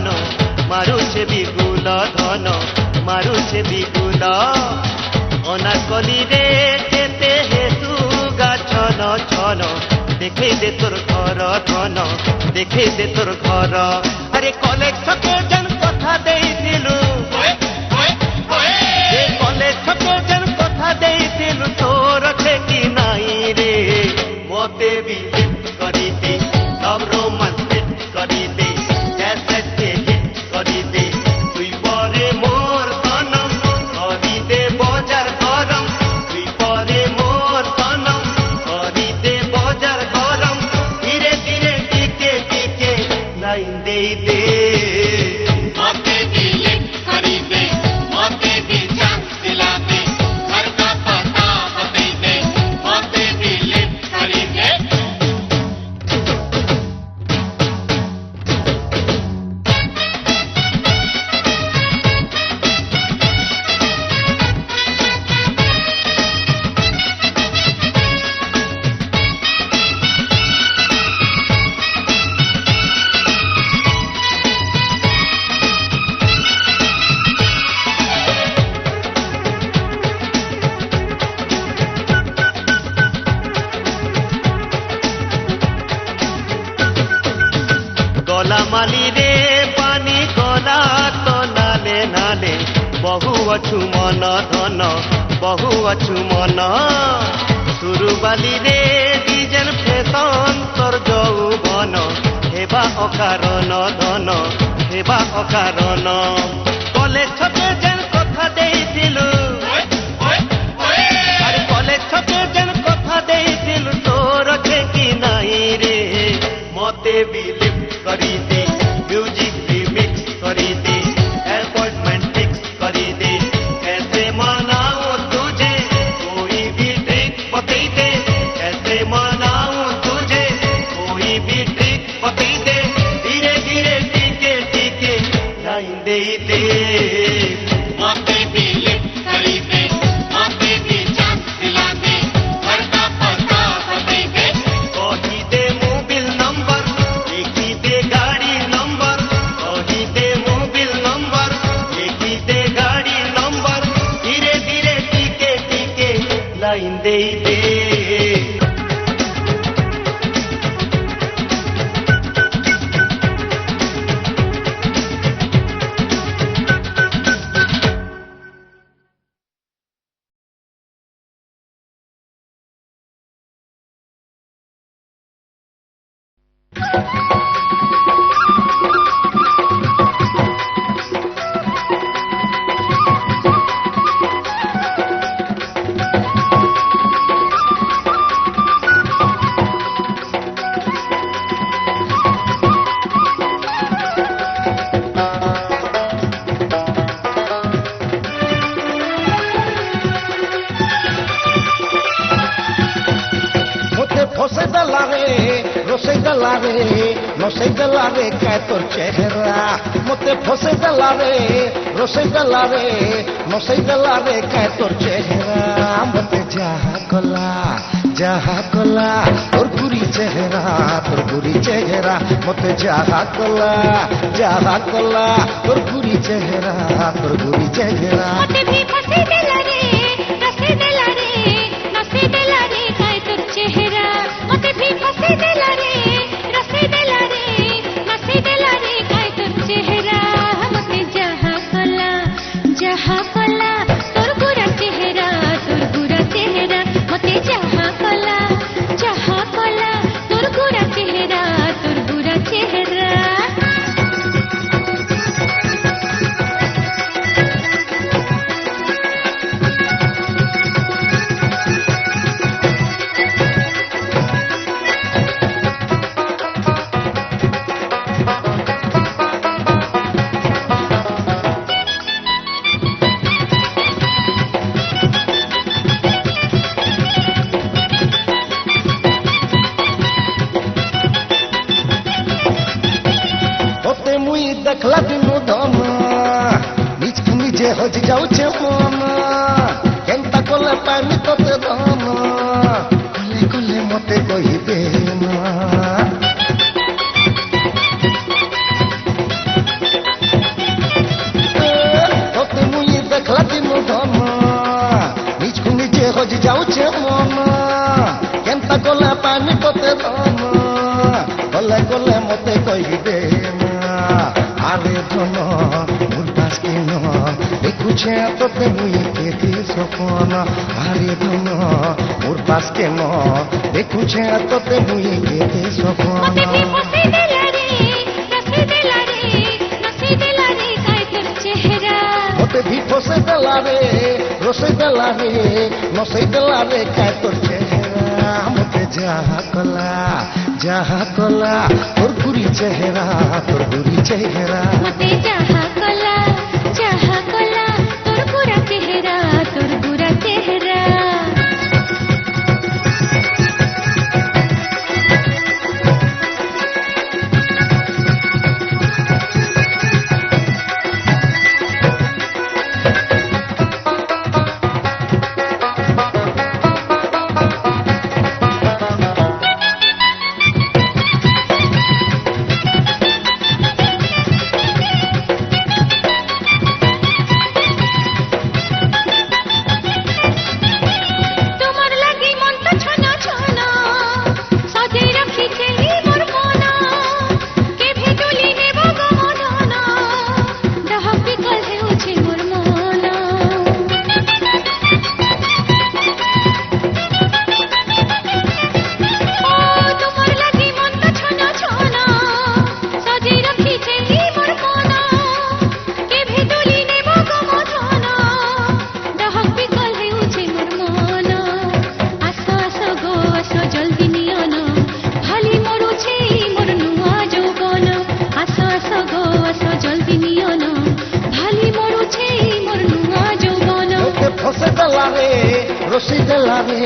धन मारुछे बिगुल धन मारुछे बिगुल अनाकली रे केते हेतु गाछन छन देखे दे तोर घर धन देखे दे तोर घर अरे कलेज छके जन कथा देइथिलु कलेज छके जन कथा देइथिलु तोर छे कि नाई रे मते भी हिट करी दे सब रोमांस हिट करी दे ऐसे से हिट करी दे तुई परे मोर तनम करी दे बाजार गरम तुई परे मोर तनम करी दे बाजार गरम धीरे धीरे टिके टिके लाइन दे दे मते भी हिट करी दे मते भी चांस दिला दे घर का पता बता दे मते भी हिट करी दे गला माली रे पानी गला तो नाले नाले बहु अछु मन धन बहु अछु मन सुरु बाली रे डिजन फैशन तोर यौवन हेबा अकारण धन हेबा अकारण कलेज छके जेन कथा देइथिलु अरे कलेज छके जेन कथा देइथिलु तोर छे कि नाई रे मते भी लिफ्ट करी दे म्यूजिक भी मिक्स करी दे अपॉइंटमेंट फिक्स करी दे कैसे मनाऊं तुझे कोई भी ट्रिक बता दे कैसे मनाऊं तुझे कोई भी ट्रिक बता दे धीरे धीरे टिके टिके लाइन दे दे मते भी लिफ्ट करी दे मते भी चांस दिला दे घर का पता बता दे कही दे मोबाइल नंबर लिखी दे गाड़ी नंबर कही दे मोबाइल नंबर लिखी दे गाड़ी नंबर धीरे धीरे टिके टिके लाइन दे दे नसे गला रे काय तोर चेहरा मते फसे गला रे रोसे गला रे नसे गला रे काय तोर चेहरा मते जहा कला तोर पूरी चेहरा मते जहा कला तोर पूरी चेहरा मते भी फसे गला रे रसे गला रे नसे गला रे काय तोर चेहरा मते भी फसे गला रे रसे गला रे नसे गला रे काय तोर चेहरा मते जहा कला तोर बुरा चेहरा मते जहा कला तोर बुरा चेहरा देखला दिनु धन निजकु निजे हज जाउछे मन केनता कोले पाइमी तोते धन कोले कोले मते कहिबे ना ধন মোর পাশ কেন দেখুছে তোতে মুই কেতে সপন আরে ধন মোর পাশ কেন দেখুছে তোতে মুই কেতে সপন মতে ভি ফসে দেলা রে রসে দেলা রে নসে দেলা রে কায় তোর চেহারা মতে ভি ফসে দেলা রে রসে দেলা রে নসে দেলা রে কায় তোর চেহারা মতে যাহা কলা তোর গুরি চেহারা তোর গুরি চেহারা মতে যাহা কলা তোর গুরা চেহারা তোর গুরা চেহারা তোমার লাগি মন তো ছনা ছনা সাজে রাখিছে মোর মন কে ভেটুলি নেব গো মন ডাহক বিকল হেউছে মোর মন ও তোমার লাগি মন তো ছনা ছনা সাজে রাখিছে মোর মন কে ভেটুলি নেব গো মন ডাহক বিকল হেউছে মোর মন আসো আসো গো আসো জলদি নিয়ন ভালি মরুছে মোর নুয়া যৌবন আসো আসো গো আসো জলদি নিয়ন ভালি মরুছে মোর নুয়া যৌবন মতে ফসে দেলা রে রসি দেলা রে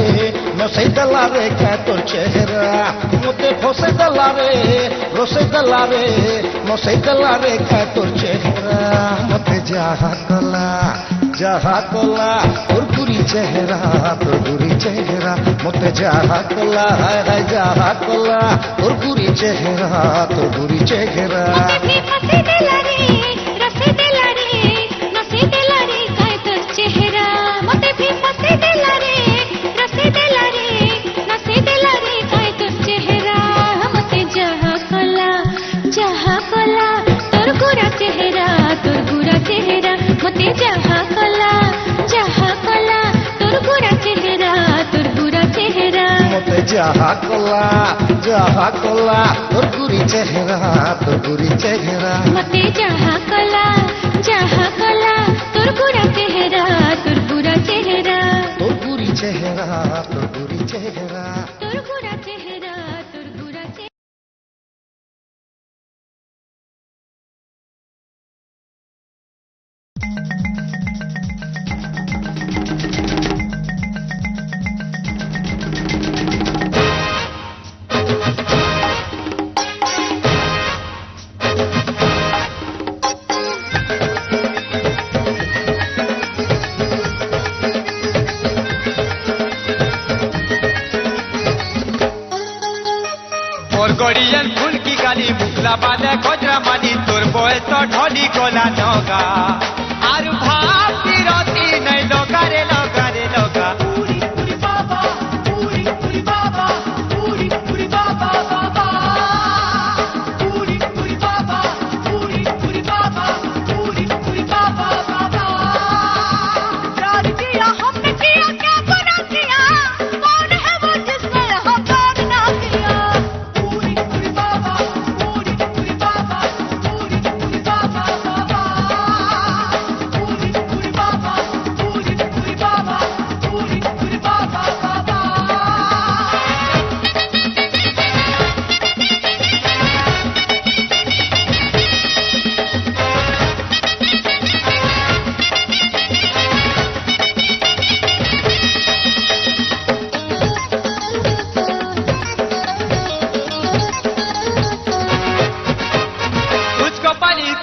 নসে দেলা রে কায় তোর চেহারা মতে ফসে দেলা রে রসে দেলা রে নসে দেলা রে কায় তোর চেহারা মতে যাহা কলা তোর গুরি চেহারা তোর গুরি চেহারা মতে যাহা কলা হায় যাহা কলা তোর গুরি চেহারা তোর গুরি চেহারা মতে ভি ফসে দেলা রে রসে দেলা রে নসে দেলা রে কায় তোর চেহারা মতে ভি ফসে দেলা রে রসে দেলা রে নসে দেলা রে কায় তোর চেহারা মতে যাহা কলা তোর গুরা চেহারা তোর গুরা চেহারা মতে যাহা কলা তোর গুরা চেহারা তোর গুরা চেহারা মতে যাহা কলা তোর গুরি চেহারা তোর গুরি চেহারা মতে যাহা কলা তোর গুরা চেহারা তোর গুরা চেহারা তোর গুরি চেহারা তোর গুরি চেহারা তোর গুরা চেহারা তোর গুরা চেহারা তোর গড়িয়ান ফুলকি গালি মুখলা বালে গজরা মানি তোর বয়স ঢলি গলা নগা আর ভাব বিরতি নাই লগা রে লগা রে লগা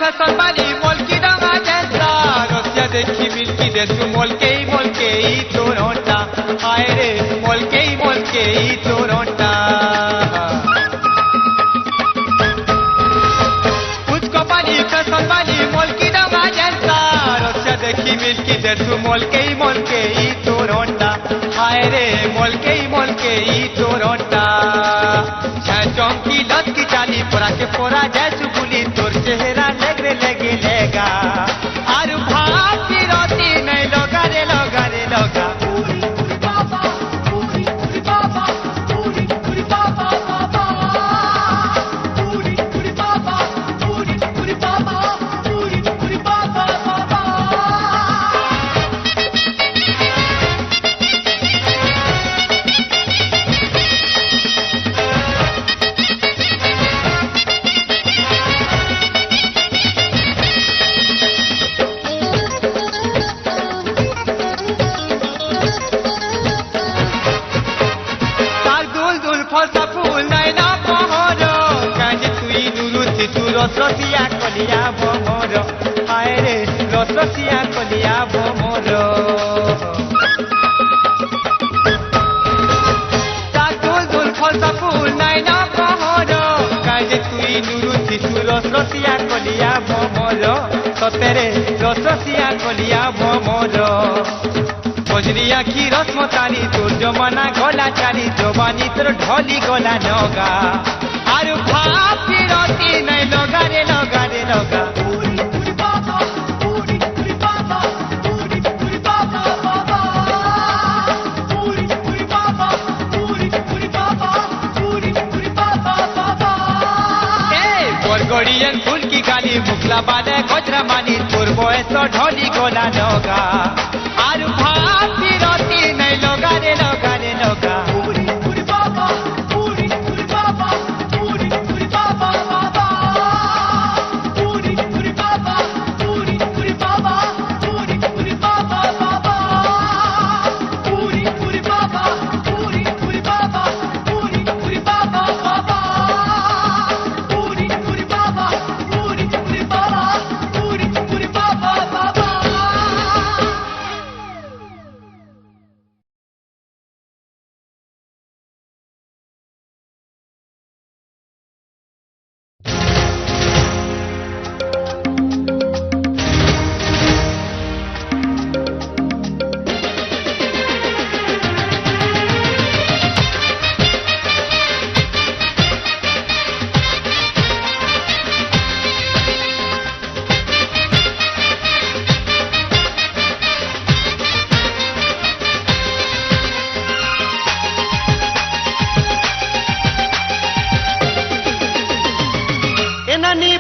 फैशन वाली मोलकी रंगा जैसा रसिया देखी मिल्की देसु मोलके ही तोरोटा आए रे मोलके ही तोरोटा मुझको पानी फैशन वाली मोलकी रंगा जैसा रसिया देखी मिल्की देसु मोलके ही तोरोटा आए रे मोलके ही तोरोटा चौकी लत की जाली पोरा के पोरा जैसु बुली तोर चेहरा लग रे गिलेगा आरु भाभी रोती नहीं लोगा रे लोगा रे लोगा রসিয়া কলিয়া ভমর হায় রে রসিয়া কলিয়া ভমর দুল দুল ফলসা ফুল নাই না পহর কাজে তুই নুরুছি তু রসিয়া কলিয়া ভমর সতেরে রসিয়া কলিয়া ভমর বজরি আখি রসমতানি তোর জমানা গলা চারি জবানি তোর ঢলি গলা নগা आरु भाभी रोती नहीं लोगा रे लोगा रे लोगा बरगड़ियन फूल की गाली मुखला बाले गजरा मानी तोर बयस ढली गोला लोगा आरु भाभी रोती नहीं लोगा रे लोगा रे लोगा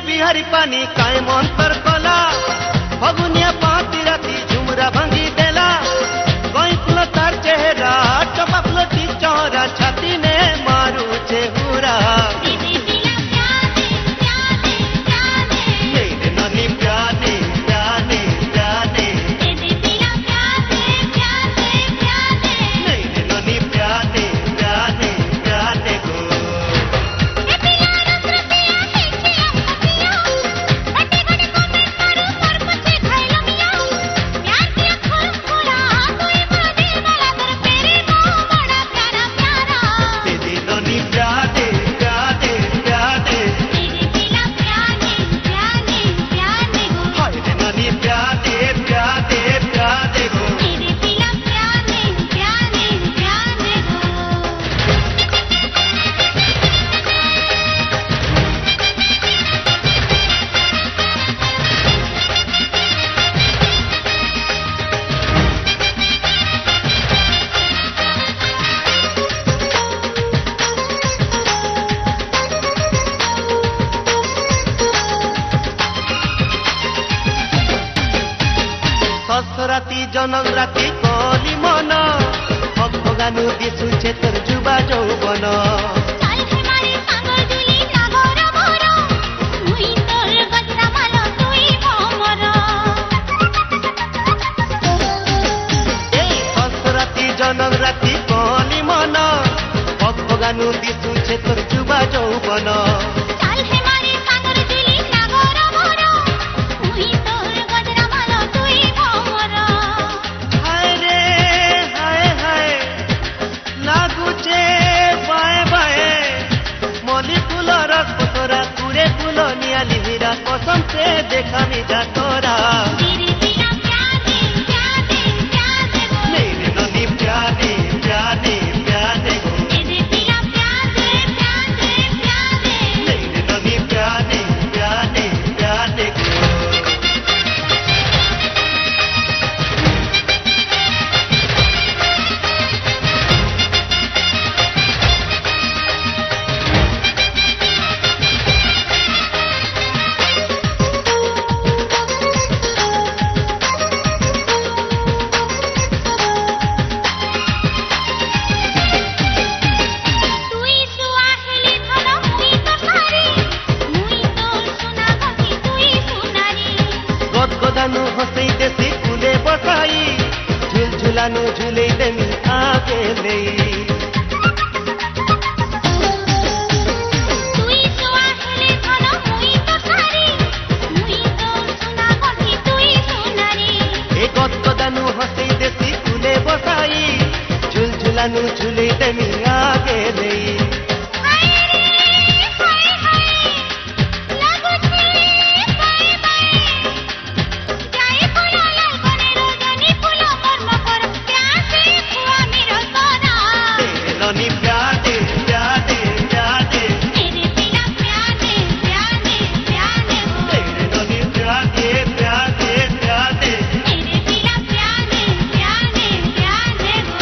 बिहारी पानी काय मंतर कला फगुनिया पाती राती झुमरा भंगी देला कोई फुलो तार चेहरा टपा फुलो टी चौरा छाती ने मारू चेहुरा ननी प्याने प्याने प्याने ननी प्याने प्याने प्याने गो রাতি জনম রাতি কলি মন ভগানু দিছুছে তোর যুবা যৌবন রাতি জনম রাতি কলি মন ভগানু দিছুছে তোর যুবা যৌবন कसम से देखा मिजा तोरा मेरे ननी प्याने प्याने प्याने गो मेरे ननी प्याने प्याने प्याने गो দানু হসেই দেশি কুলে বসাই ঝুলঝুলানু ঝুলেই দেমি আগে নেই তুই তো আসলে ধন মুই তো সারি মুই তো সোনা গন্ধি তুই সোনারি এ গদ্দ দানু হসেই দেশি কুলে বসাই ঝুলঝুলানু ঝুলেই দেমি আগে নেই হায় রে হায় হায় লাগুছে বাই বাই যাই ফুল লাগনে রজনী ফুল কর্ম কর প্যাসে খুয়া মির সোনা ননি প্যাদে প্যাদে প্যাদে तेरे बिना प्याने प्याने प्याने हो ননি প্যাদে প্যাদে প্যাদে तेरे बिना प्याने प्याने प्याने हो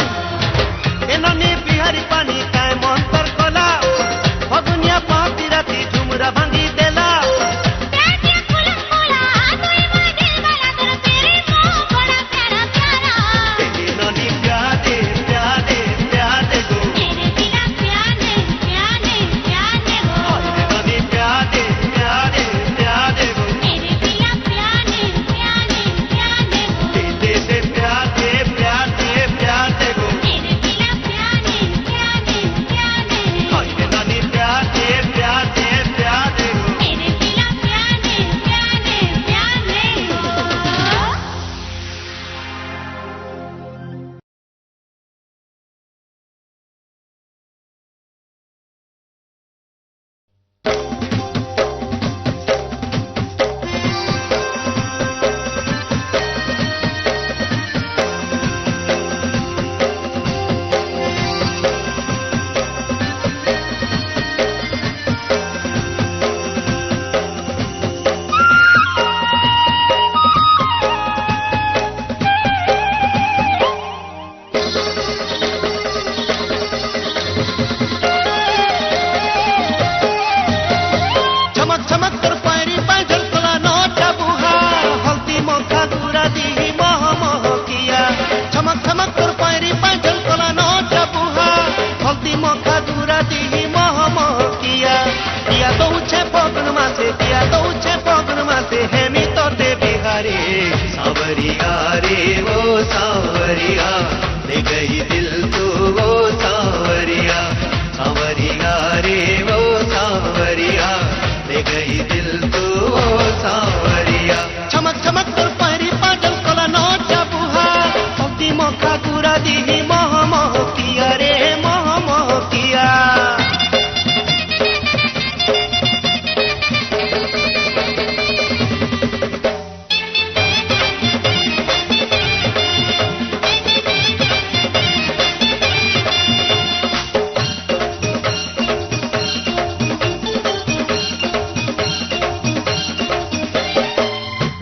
এ ননি বিহারি পানি কায় মন্তর কলা ফগুনিয়া পাতি রাতি ঝুমরা ভাঙ্গি দেলা प्याने फूल फूला तुई मोर दिल वाला तोर तेरे मोह बड़ा प्यारा प्यारा ননি প্যাদে প্যাদে প্যাদে গো तेरे बिना प्याने प्याने प्याने हो ননি প্যাদে প্যাদে প্যাদে গো तेरे बिना प्याने प्याने प्याने हो দে দে দে প্যাদে প্যাদে প্যাদে গো तेरे बिना प्याने प्याने प्याने হইরে ননি প্যাদে প্যাদে প্যাদে গো तेरे बिना प्याने प्याने प्याने हो चमक चमक कर पैरी पैजल तोला नोटा बुहा हल्दी मोखा गुरा दी मोह मोह किया चमक चमक कर पैरी पैजल तोला नोटा बुहा हल्दी मोखा गुरा दी मोह मोह किया तो उछे पगन मासे हेमी तो दे बिहारी सावरिया रे वो सावरिया ले गई दिल तू वो सावरिया सावरिया रे वो सावरिया ले गई दिल तू वो सावरिया चमक चमक कर पैरी पाजल कोला नोचा बुहा हल्दी मोखा गुरा दी मोह मोह किया रे मोह मोह किया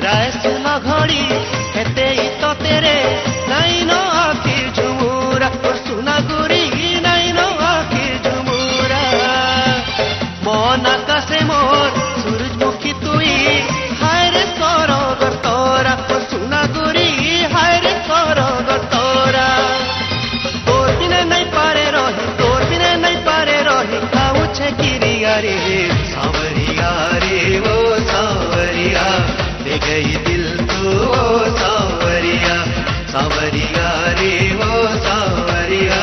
राय सुना घड़ी हेते ही तो तेरे नहीं नो आखिर झुमुरा और सुना गुरी नहीं नो आखिर झुमुरा मन आकाशे मोर सूरजमुखी तुई हाय रे सरोगर तोरा और सुना गुरी हाय रे सरोगर तोरा तोर बिना नहीं पारे रही खाऊ छे किरिया रे सावरिया रे वो सावरिया ले गई दिल तू वो सावरिया सावरिया रे वो सावरिया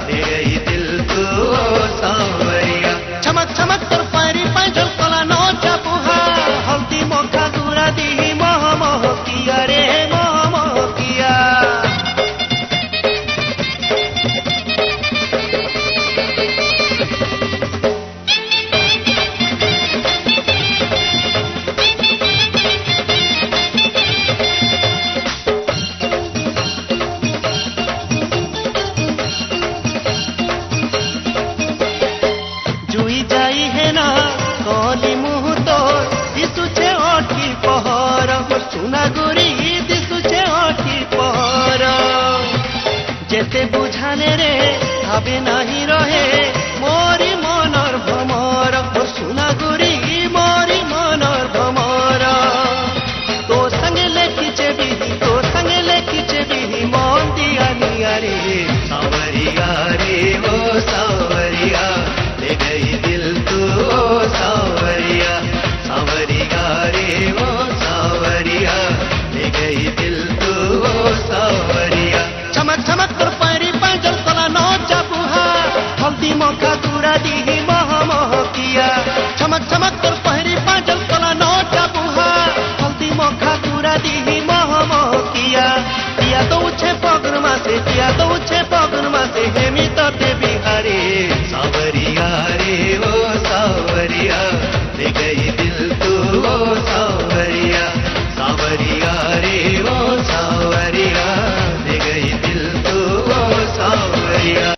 ले गई दिल तू वो सावरिया चमक चमक कर पैरी पैजल कोला नोचा बुहा हल्दी मोखा गुरा दी मोह मोह किया रे मोह मोह किया जुई जाई है ना कली मुह तो दिसुचे अठी पहर सुना गुरी दिसुचे अठी पहर जेते बुझाने रे भावे नहीं रहे मोरी मनर भमर सुना गुरी मोरी मनर भमर तो संगे लेखिचे बिही मन दिया निया रे सावरिया रे वो सावरिया ले गई दिल तू वो सावरिया सावरिया रे वो सावरिया ले दिही मह मह किया चमक चमक तोर पहरी पाजल तोला नोटा बुहा हल्दी मखा चूरा दिही मह मह किया टिया दौछे पगन मासे टिया दौछे पगन मासे हेमी तते बिहारे सावरिया रे ओ सावरिया ले गई दिल तू ओ सावरिया सावरिया रे ओ सावरिया ले गई दिल तू ओ सावरिया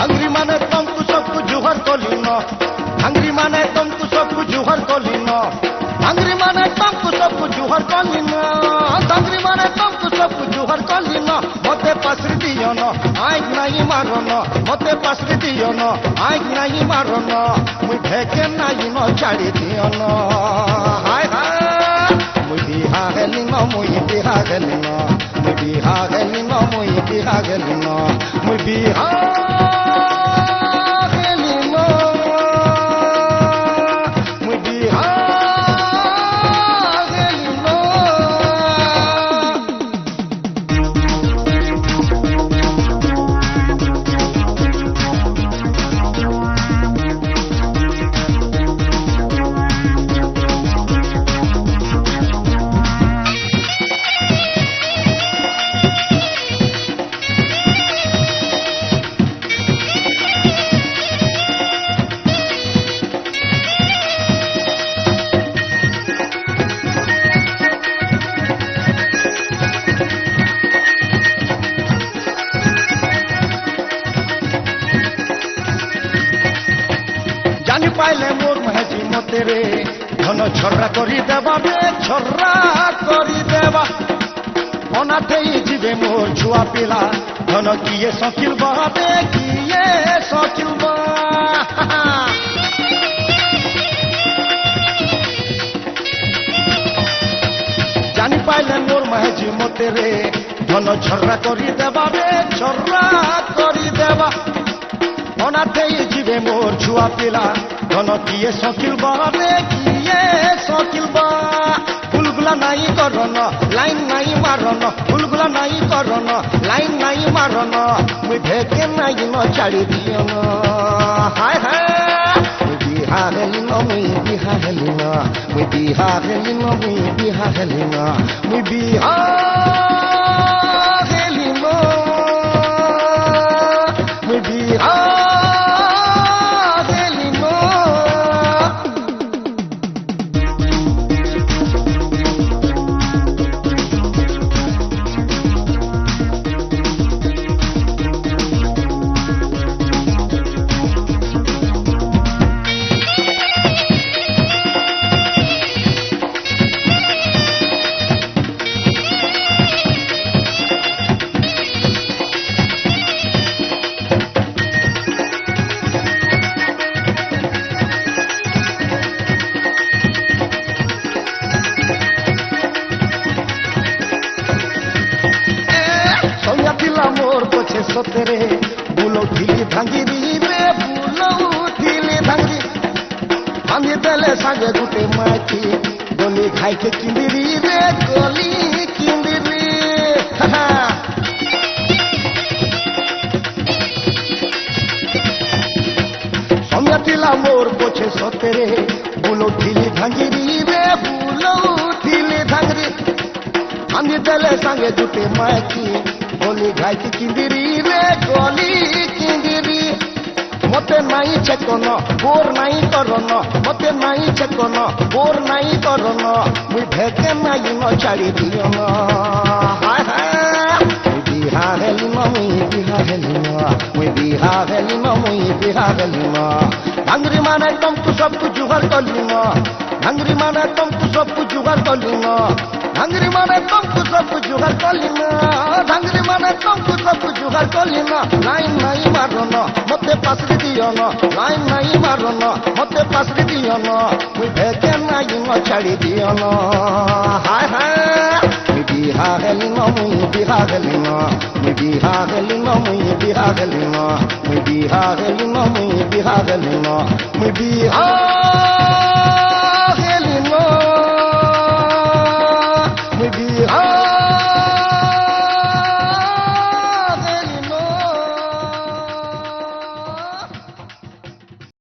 हंगरी माने तुमको सबको जुहर कोलिन हंगरी माने तुमको सबको जुहर कोलिन हंगरी माने तुमको सबको जुहर कोलिन हंगरी माने तुमको सबको जुहर कोलिन मते पासरी दियो न आइक नहीं मारो न मते पासरी दियो न आइक नहीं मारो न मुई भेके नहीं न छाड़ी दियो न हाय हाय मुई बिहा गेली न मुई बिहा गेली न मुई बिहा गेली न मुई बिहा गेली न मुई बिहा পাইলে মোর মহেজি মতে রে ধন ছড়া করি দেবা রে ছড়া করি দেবা অনাথেই ଯିବେ মোর ছুয়া পিলা ধন কিয়ে সকিল বাবে কিয়ে সকিল জানি পাইলে মোর মহেজি মতে রে ধন ছড়া করি দেবা রে ছড়া করি দেবা অনাথেই ଯିବେ মোর ছুয়া পিলা ধন কিয়ে সকিল বাবে কিয়ে সকিল ফুলগুলা নাই করন লাইন নাই মারন ফুলগুলা নাই করন লাইন নাই মারন মুই ভেকে নাই ন ছাড়ি দিও ন হায় হায় মুই বিহা হেলি ন মুই বিহা হেলি ন মুই বিহা হেলি ন মুই বিহা হেলি ন মুই বিহা হেলি ন মুই বিহা সতেরে বুলো ঢিলি ভাঙ্গিরি রে বুলো ঢিলি ভাঙ্গি ভাঙ্গি দেলে সাঙ্গে গুটে মাইকি গলি খাইকে কিন্দিরি রে গলি কিন্দিরি সময় ଥିଲା মোর পছে সতেরে বুলো ঢিলি ভাঙ্গিরি রে বুলো ঢিলি ভাঙ্গি ভাঙ্গি দেলে সাঙ্গে গুটে মাইকি গলি খাইকে কিন্দিরি রে গলি কিন্দিরি মতে নাই চেতন বোর নাই করন মতে নাই চেতন বোর নাই করন মুই ভেকে নাই ন ছাড়ি দিও ন হায় হায় মুই বিহা হেলিম মুই বিহা হেলিম মুই বিহা হেলিম মুই বিহা হেলিম ভাঙ্গরি মানে তমকু সবকু জুগার কলিম ভাঙ্গরি মানে তমকু সবকু জুগার কলিম ভাঙ্গরি মানে তমকু সবকু জুগার কলিম ভাঙ্গরি মানে তমকু সবকু জুগার কলিম লাইন নাই মারন মতে পাসরি দিয়ন লাইন নাই মারন মতে পাসরি দিয়ন মুই ভেকে নাই ছাড়ি দিয়ন হায় হায় মুই বিহা হেলিম মুই বিহা হেলিম মুই বিহা হেলিম মুই বিহা হেলিম মুই বিহা হেলিম মুই বিহা হেলিম মুই বিহা